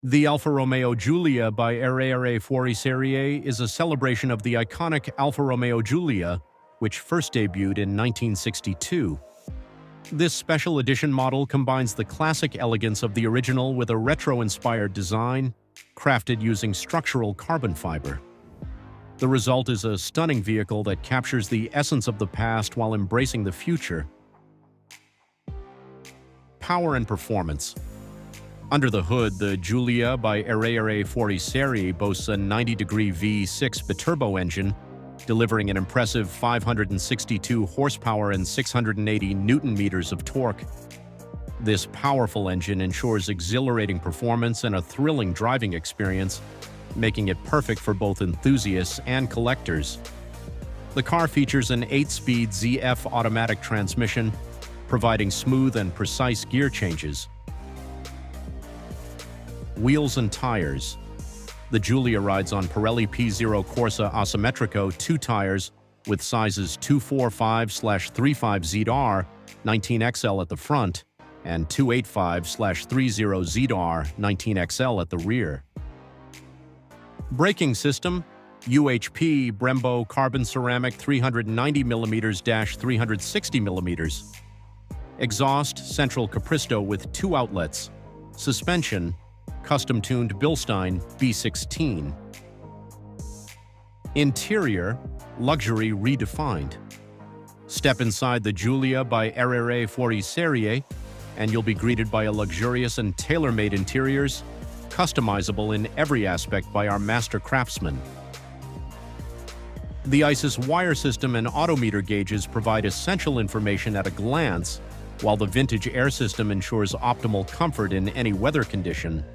The Alfa Romeo Giulia by ErreErre Fuoriserie is a celebration of the iconic Alfa Romeo Giulia, which first debuted in 1962. This special edition model combines the classic elegance of the original with a retro-inspired design, crafted using structural carbon fiber. The result is a stunning vehicle that captures the essence of the past while embracing the future. Power and performance. Under the hood, the Giulia by ErreErre Fuoriserie boasts a 90-degree V6 biturbo engine, delivering an impressive 562 horsepower and 680 newton-meters of torque. This powerful engine ensures exhilarating performance and a thrilling driving experience, making it perfect for both enthusiasts and collectors. The car features an 8-speed ZF automatic transmission, providing smooth and precise gear changes. Wheels and tires. The Giulia rides on Pirelli P0 Corsa Asymmetrico 2 tires with sizes 245/35ZR 19XL at the front and 285/30ZR 19XL at the rear. Braking system: UHP Brembo carbon ceramic 390mm-360mm. Exhaust: central Capristo with 2 outlets. Suspension: custom-tuned Bilstein B16. Interior: luxury redefined. Step inside the Giulia by ErreErre Fuoriserie, and you'll be greeted by a luxurious and tailor-made interiors, customizable in every aspect by our master craftsmen. The ISIS wire system and autometer gauges provide essential information at a glance, while the vintage air system ensures optimal comfort in any weather condition.